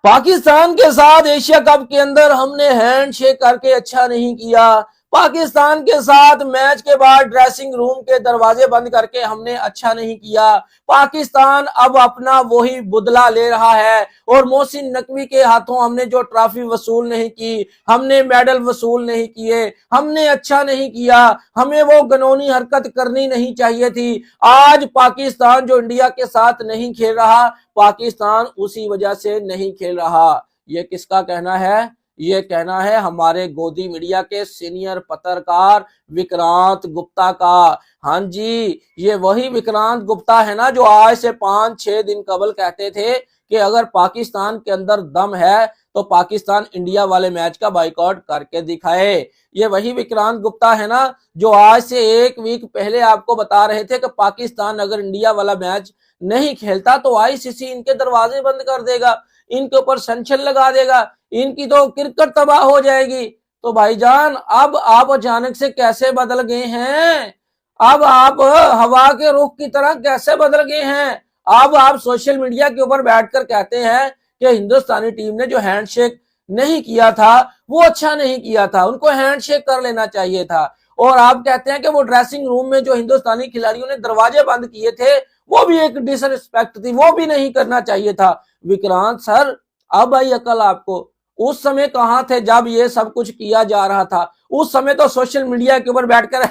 पाकिस्तान के साथ Asia cup के अंदर हमने हैंडशेक करके अच्छा नहीं किया। पाकिस्तान के साथ मैच के बाद ड्रेसिंग रूम के दरवाजे बंद करके हमने अच्छा नहीं किया। पाकिस्तान अब अपना वही बदला ले रहा है और मोहसिन नकवी के हाथों हमने जो ट्रॉफी वसूल नहीं की, हमने मेडल वसूल नहीं किए, हमने अच्छा नहीं किया। हमें वो गनौनी हरकत करनी नहीं चाहिए थी। आज पाकिस्तान जो इंडिया के साथ नहीं खेल रहा, पाकिस्तान उसी वजह से नहीं खेल रहा। ये किसका कहना है? ये कहना है हमारे गोदी मीडिया के सीनियर पत्रकार विक्रांत गुप्ता का। हाँ जी, ये वही विक्रांत गुप्ता है ना जो आज से 5-6 दिन कबल कहते थे कि अगर पाकिस्तान के अंदर दम है तो पाकिस्तान इंडिया वाले मैच का बाइकआउट करके दिखाए। ये वही विक्रांत गुप्ता है ना जो आज से 1 वीक पहले आपको बता रहे थे कि पाकिस्तान अगर इंडिया वाला मैच नहीं खेलता तो आईसीसी इनके दरवाजे बंद कर देगा, इनके ऊपर सैंक्शन लगा देगा, इनकी तो क्रिकेट तबाह हो जाएगी। तो भाईजान अब आप अचानक से कैसे बदल गए हैं? अब आप हवा के रुख की तरह कैसे बदल गए हैं? अब आप सोशल मीडिया के ऊपर बैठकर कहते हैं कि हिंदुस्तानी टीम ने जो हैंडशेक नहीं किया था वो अच्छा नहीं किया था, उनको हैंडशेक कर लेना चाहिए था। और आप कहते हैं कि वो ड्रेसिंग रूम में जो हिंदुस्तानी खिलाड़ियों ने दरवाजे बंद किए थे वो भी एक डिसरिस्पेक्ट थी, वो भी नहीं करना चाहिए था। विक्रांत सर, अब आई अकल आपको। उस समय कहां थे जब ये सब कुछ किया जा रहा था? उस समय तो सोशल मीडिया के ऊपर बैठकर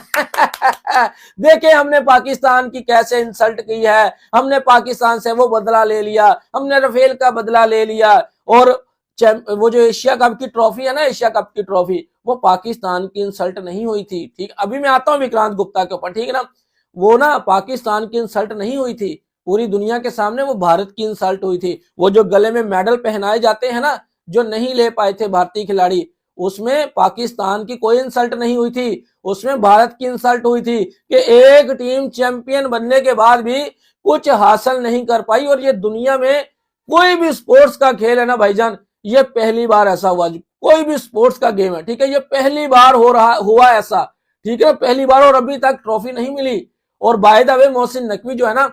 देखे हमने पाकिस्तान की कैसे इंसल्ट की है, हमने पाकिस्तान से वो बदला ले लिया, हमने राफेल का बदला ले लिया। और वो जो एशिया कप की ट्रॉफी है ना, एशिया कप की ट्रॉफी, वो पाकिस्तान की इंसल्ट नहीं हुई थी। ठीक, अभी मैं आता हूं विक्रांत गुप्ता के ऊपर, ठीक है ना। वो ना पाकिस्तान की इंसल्ट नहीं हुई थी, पूरी दुनिया के सामने वो भारत की इंसल्ट हुई थी। वो जो गले में मेडल पहनाए जाते हैं ना, जो नहीं ले पाए थे भारतीय खिलाड़ी, उसमें पाकिस्तान की कोई इंसल्ट नहीं हुई थी, उसमें भारत की इंसल्ट हुई थी कि एक टीम चैंपियन बनने के बाद भी कुछ हासिल नहीं कर पाई। और ये दुनिया में कोई भी स्पोर्ट्स का खेल है ना भाईजान, ये पहली बार ऐसा हुआ। कोई भी स्पोर्ट्स का गेम है, ठीक है, ये पहली बार हुआ ऐसा, ठीक है, पहली बार। और अभी तक ट्रॉफी नहीं मिली। और by the way Mohsin Naqvi जो है ना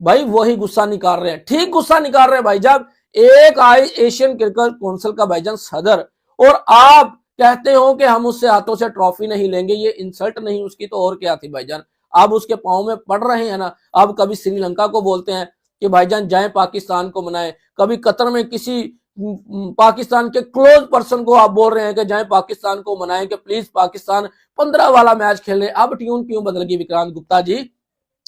भाई, वही गुस्सा निकाल रहे हैं, ठीक गुस्सा निकाल रहे हैं भाई। जब एक एशियन क्रिकेट काउंसिल का भाईजान सदर, और आप कहते हो कि हम उससे हाथों से ट्रॉफी नहीं लेंगे, ये इंसल्ट नहीं उसकी तो और क्या थी भाईजान? अब उसके पांव में पड़ रहे हैं ना। अब कभी श्रीलंका को बोलते हैं कि भाईजान जाए पाकिस्तान को मनाए, कभी कतर में किसी पाकिस्तान के क्लोज पर्सन को आप बोल रहे हैं कि जाए पाकिस्तान को मनाएं कि प्लीज पाकिस्तान 15 वाला मैच खेले। अब ट्यून क्यों बदल गई विक्रांत गुप्ता जी?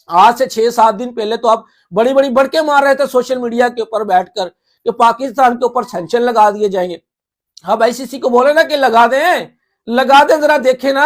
आज से 6-7 दिन पहले तो आप बड़ी बड़ी बड़के मार रहे थे सोशल मीडिया के ऊपर बैठकर कि पाकिस्तान के ऊपर सैंक्शन लगा दिए जाएंगे। अब आईसीसी को बोले ना कि लगा दें, लगा दें, जरा देखे ना।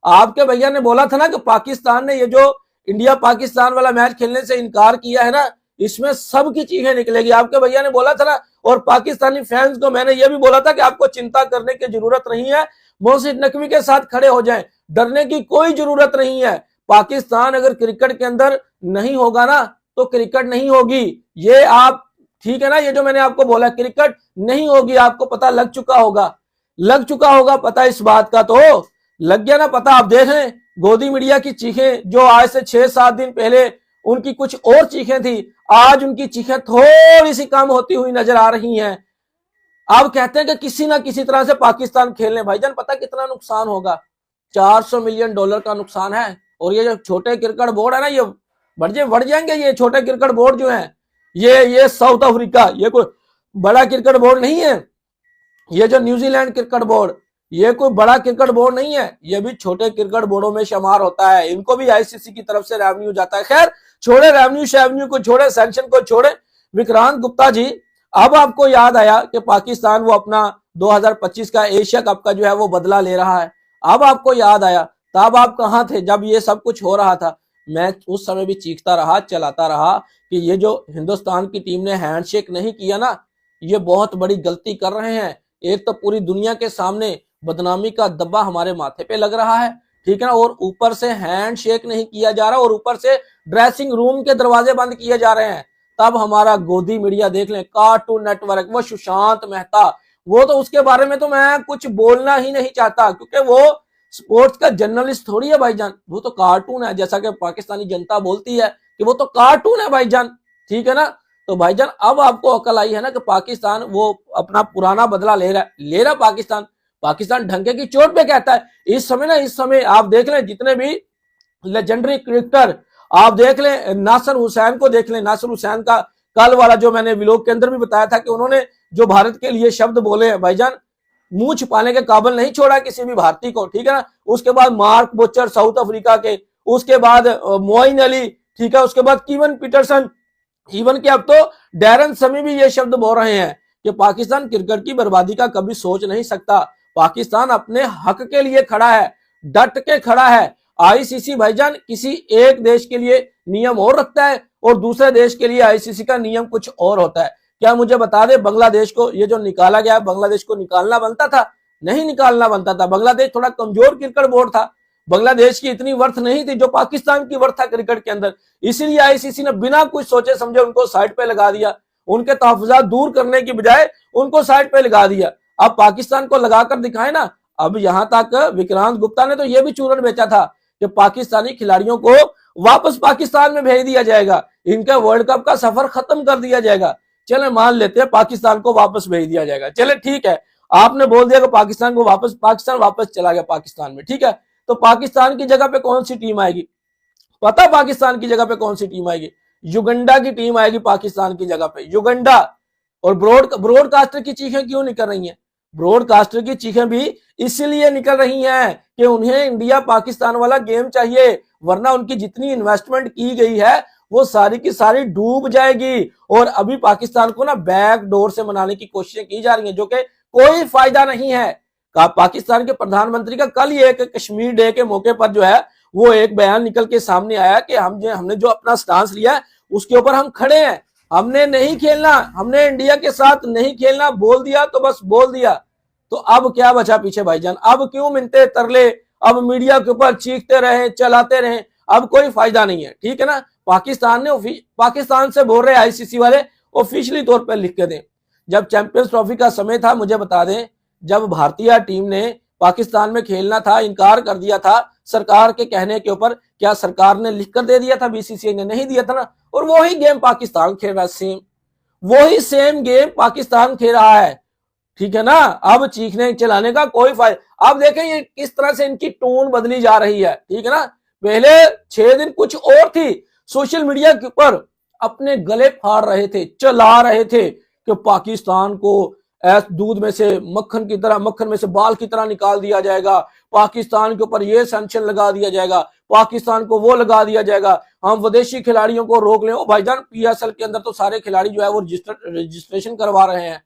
आपके भैया ने बोला था ना कि पाकिस्तान ने ये जो इंडिया पाकिस्तान वाला मैच खेलने से इनकार किया है ना, इसमें सबकी चीखें निकलेगी। आपके भैया ने बोला था ना। और पाकिस्तानी फैंस को मैंने ये भी बोला था कि आपको चिंता करने की जरूरत नहीं है, मोहसिन नकवी के साथ खड़े हो जाएं, डरने की कोई जरूरत नहीं है। पाकिस्तान अगर क्रिकेट के अंदर नहीं होगा ना तो क्रिकेट नहीं होगी। ये आप, ठीक है ना, ये जो मैंने आपको बोला क्रिकेट नहीं होगी, आपको पता लग चुका होगा पता इस बात का तो लग गया ना पता। आप देख रहे गोदी मीडिया की चीखें जो आज से 6-7 दिन पहले उनकी कुछ और चीखें थी, आज उनकी चीखें थोड़ी सी कम होती हुई नजर आ रही हैं। अब कहते हैं कि किसी ना किसी तरह से पाकिस्तान खेलने। भाईजान पता कितना नुकसान होगा? $400 मिलियन का नुकसान है। और ये जो छोटे क्रिकेट बोर्ड है ना, ये बढ़ जाएंगे। ये छोटे क्रिकेट बोर्ड जो है, ये साउथ अफ्रीका, ये कोई बड़ा क्रिकेट बोर्ड नहीं है। ये जो न्यूजीलैंड क्रिकेट बोर्ड, ये कोई बड़ा क्रिकेट बोर्ड नहीं है, ये भी छोटे क्रिकेट बोर्डों में शुमार होता है। इनको भी आईसीसी की तरफ से रेवेन्यू जाता है। खैर छोड़े रेवेन्यू को छोड़े, सैंक्शन को छोड़े। विक्रांत गुप्ता जी, अब आपको याद आया कि पाकिस्तान वो अपना 2025 का एशिया कप का जो है वो बदला ले रहा है। अब आपको याद आया, तब आप कहां थे जब ये सब कुछ हो रहा था? मैं उस समय भी चीखता रहा, चलाता रहा कि ये जो हिंदुस्तान की टीम ने हैंडशेक नहीं किया ना, ये बहुत बड़ी गलती कर रहे हैं। एक तो पूरी दुनिया के सामने बदनामी का दब्बा हमारे माथे पे लग रहा है, ठीक है ना, और ऊपर से हैंडशेक नहीं किया जा रहा, और ऊपर से ड्रेसिंग रूम के दरवाजे बंद किए जा रहे हैं। तब हमारा गोदी मीडिया देख लें, कार्टून नेटवर्क, वो सुशांत मेहता, वो तो उसके बारे में तो मैं कुछ बोलना ही नहीं चाहता, क्योंकि वो स्पोर्ट्स का जर्नलिस्ट थोड़ी है भाईजान, वो तो कार्टून है। जैसा कि पाकिस्तानी जनता बोलती है कि वो तो कार्टून है भाईजान, ठीक है ना। तो भाईजान अब आपको अकल आई है ना कि पाकिस्तान वो अपना पुराना बदला ले रहा पाकिस्तान। पाकिस्तान ढंके की चोट पे कहता है इस समय आप देख लें जितने भी लेजेंडरी क्रिकेटर आप देख लें, नासिर हुसैन को देख लें। नासिर हुसैन का कल वाला जो मैंने व्लॉग के अंदर भी बताया था कि उन्होंने जो भारत के लिए शब्द बोले हैं भाईजान, मुंह छुपाने के काबिल नहीं छोड़ा किसी भी भारतीय को, ठीक है ना। उसके बाद मार्क बुचर साउथ अफ्रीका के, उसके बाद मोइन अली, ठीक है, उसके बाद कीवन पीटरसन, इवन के अब तो डैरन समी भी ये शब्द बोल रहे हैं कि पाकिस्तान क्रिकेट की बर्बादी का कभी सोच नहीं सकता। पाकिस्तान अपने हक के लिए खड़ा है, डट के खड़ा है। आईसीसी भाईजान किसी एक देश के लिए नियम और रखता है और दूसरे देश के लिए आईसीसी का नियम कुछ और होता है। क्या मुझे बता दे, बांग्लादेश को ये जो निकाला गया, बांग्लादेश को निकालना बनता था? नहीं निकालना बनता था। बांग्लादेश थोड़ा कमजोर क्रिकेट बोर्ड था, बांग्लादेश की इतनी वर्थ नहीं थी जो पाकिस्तान की वर्थ था क्रिकेट के अंदर। इसीलिए आईसीसी ने बिना कुछ सोचे समझे उनको साइड पे लगा दिया, उनके तहफुजात दूर करने की बजाय उनको साइड पे लगा दिया। अब पाकिस्तान को लगाकर दिखाए ना। अब यहां तक विक्रांत गुप्ता ने तो यह भी चूरन बेचा था कि पाकिस्तानी खिलाड़ियों को वापस पाकिस्तान में भेज दिया जाएगा, इनका वर्ल्ड कप का सफर खत्म कर दिया जाएगा। चले मान लेते हैं पाकिस्तान को वापस भेज दिया जाएगा, चले ठीक है, आपने बोल दिया कि पाकिस्तान वापस चला गया पाकिस्तान में, ठीक है। तो पाकिस्तान की जगह पे कौन सी टीम आएगी? पता पाकिस्तान की जगह पे कौन सी टीम आएगी? युगांडा की टीम आएगी पाकिस्तान की जगह पे, युगांडा। और ब्रॉडकास्टर की चीखें क्यों निकल रही हैं? ब्रॉडकास्टर की चीखें भी इसलिए निकल रही हैं कि उन्हें इंडिया पाकिस्तान वाला गेम चाहिए, वरना उनकी जितनी इन्वेस्टमेंट की गई है वो सारी की सारी डूब जाएगी। और अभी पाकिस्तान को ना बैक डोर से मनाने की कोशिशें की जा रही हैं, जो कि कोई फायदा नहीं है। पाकिस्तान के प्रधानमंत्री का कल ही एक कश्मीर डे के मौके पर जो है वो एक बयान निकल के सामने आया कि हमने जो अपना स्टांस लिया है उसके ऊपर हम खड़े हैं, हमने नहीं खेलना, हमने इंडिया के साथ नहीं खेलना, बोल दिया तो बस बोल दिया। तो अब क्या बचा पीछे भाईजान? अब क्यों मिनते तरले, अब मीडिया के ऊपर चीखते रहे, चलाते रहे, अब कोई फायदा नहीं है, ठीक है ना। पाकिस्तान से बोल रहे आईसीसी वाले ऑफिशियली तौर पर लिख के दें। जब चैंपियंस ट्रॉफी का समय था, मुझे बता दें, जब भारतीय टीम ने पाकिस्तान में खेलना था, इनकार कर दिया था सरकार के कहने के ऊपर, क्या सरकार ने लिख कर दे दिया था? बीसीसीआई ने नहीं दिया था ना। और वही गेम पाकिस्तान खेल रहा है, वही सेम गेम पाकिस्तान खेल रहा है, ठीक है ना। अब चीखने चलाने का कोई फायदा। अब देखें ये किस तरह से इनकी टोन बदली जा रही है, ठीक है ना। पहले 6 दिन कुछ और थी, सोशल मीडिया के ऊपर अपने गले फाड़ रहे थे, चला रहे थे कि पाकिस्तान को दूध में से मक्खन की तरह, मक्खन में से बाल की तरह निकाल दिया जाएगा, पाकिस्तान के ऊपर ये सैंक्शन लगा दिया जाएगा, पाकिस्तान को वो लगा दिया जाएगा, हम विदेशी खिलाड़ियों को रोक लें। ओ भाईजान, पीएसएल के अंदर तो सारे खिलाड़ी जो है वो रजिस्ट्रेशन करवा रहे हैं,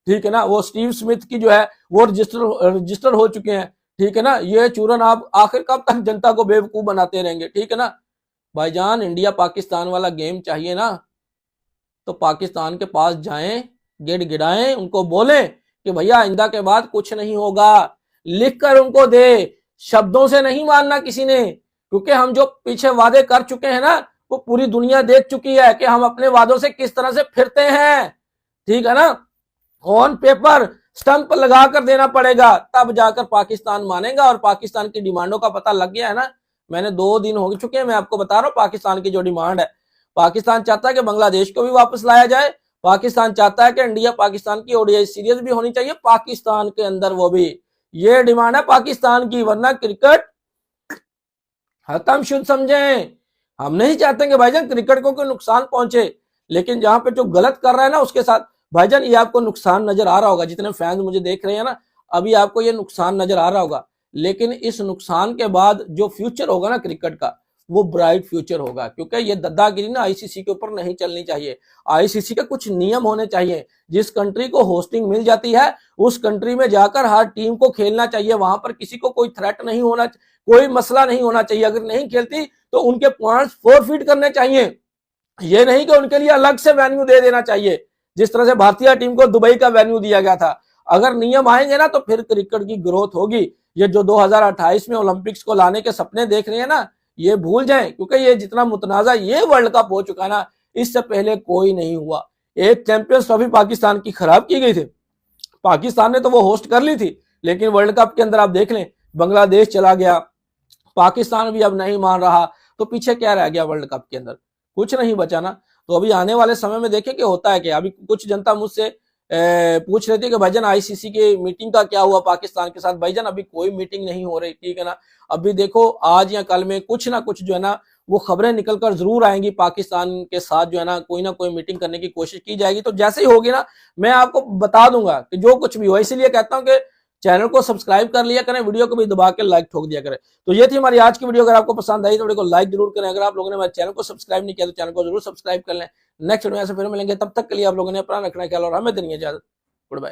ठीक है ना। वो स्टीव स्मिथ की जो है वो रजिस्टर हो चुके हैं, ठीक है ना। ये चूरन आप आखिर कब तक जनता को बेवकूफ बनाते रहेंगे, ठीक है ना। भाईजान इंडिया पाकिस्तान वाला गेम चाहिए ना, तो पाकिस्तान के पास जाएं, गिड़गिड़ाएं, उनको बोलें कि भैया आइंदा के बाद कुछ नहीं होगा, लिखकर उनको दे, शब्दों से नहीं मानना किसी ने। क्योंकि हम जो पीछे वादे कर चुके हैं ना, वो पूरी दुनिया देख चुकी है कि हम अपने वादों से किस तरह से फिरते हैं, ठीक है ना। ऑन पेपर स्टंप लगा कर देना पड़ेगा, तब जाकर पाकिस्तान मानेगा। और पाकिस्तान की डिमांडों का पता लग गया है ना। मैंने 2 दिन हो चुके हैं, मैं आपको बता रहा हूँ पाकिस्तान की जो डिमांड है। पाकिस्तान चाहता है कि बांग्लादेश को भी वापस लाया जाए, पाकिस्तान चाहता है कि इंडिया पाकिस्तान की ओडीआई सीरीज भी होनी चाहिए पाकिस्तान के अंदर, वो भी ये डिमांड है पाकिस्तान की, वरना क्रिकेट खत्म शुद्ध समझें। हम नहीं चाहते कि भाईजान क्रिकेट को कोई नुकसान पहुंचे, लेकिन जहां पे जो गलत कर रहा है ना उसके साथ भाईजान ये आपको नुकसान नजर आ रहा होगा। जितने फैंस मुझे देख रहे हैं ना, अभी आपको ये नुकसान नजर आ रहा होगा, लेकिन इस नुकसान के बाद जो फ्यूचर होगा ना क्रिकेट का, वो ब्राइट फ्यूचर होगा। क्योंकि ये दादागिरी ना आईसीसी के ऊपर नहीं चलनी चाहिए। आईसीसी के कुछ नियम होने चाहिए। जिस कंट्री को होस्टिंग मिल जाती है उस कंट्री में जाकर हर टीम को खेलना चाहिए, वहां पर किसी को कोई थ्रेट नहीं होना, कोई मसला नहीं होना चाहिए। अगर नहीं खेलती तो उनके पॉइंट्स फोरफिट करने चाहिए, ये नहीं कि उनके लिए अलग से वेन्यू दे देना चाहिए, जिस तरह से भारतीय टीम को दुबई का वेन्यू दिया गया था। अगर नियम आएंगे ना तो फिर क्रिकेट की ग्रोथ होगी। ये जो 2028 में ओलंपिक्स को लाने के सपने देख रहे हैं ना, ये भूल जाएं, क्योंकि ये जितना मुतनाजा ये वर्ल्ड कप हो चुका ना, इससे पहले कोई नहीं हुआ। एक चैंपियंस ट्रॉफी पाकिस्तान की खराब की गई थी, पाकिस्तान ने तो वो होस्ट कर ली थी, लेकिन वर्ल्ड कप के अंदर आप देख लें बांग्लादेश चला गया, पाकिस्तान भी अब नहीं मान रहा, तो पीछे क्या रह गया वर्ल्ड कप के अंदर? कुछ नहीं बचा ना। तो अभी आने वाले समय में देखें कि होता है क्या। अभी कुछ जनता मुझसे पूछ रही थी कि भाईजान आईसीसी की मीटिंग का क्या हुआ पाकिस्तान के साथ। भाईजान अभी कोई मीटिंग नहीं हो रही, ठीक है ना। अभी देखो आज या कल में कुछ ना कुछ जो है ना वो खबरें निकलकर जरूर आएंगी, पाकिस्तान के साथ जो है ना कोई मीटिंग करने की कोशिश की जाएगी। तो जैसे ही होगी ना मैं आपको बता दूंगा कि जो कुछ भी हो। इसीलिए कहता हूं कि चैनल को सब्सक्राइब कर लिया करें, वीडियो को भी दबा के लाइक ठोक दिया करें। तो ये थी हमारी आज की वीडियो। अगर आपको पसंद आई तो वीडियो को लाइक जरूर करें। अगर आप लोगों ने हमारे चैनल को सब्सक्राइब नहीं किया तो चैनल को जरूर सब्सक्राइब कर लें। नेक्स्ट वीडियो में फिर मिलेंगे, तब तक के लिए आप लोगों ने अपना रखना ख्याल और हमें देनी इजाजत। Good bye.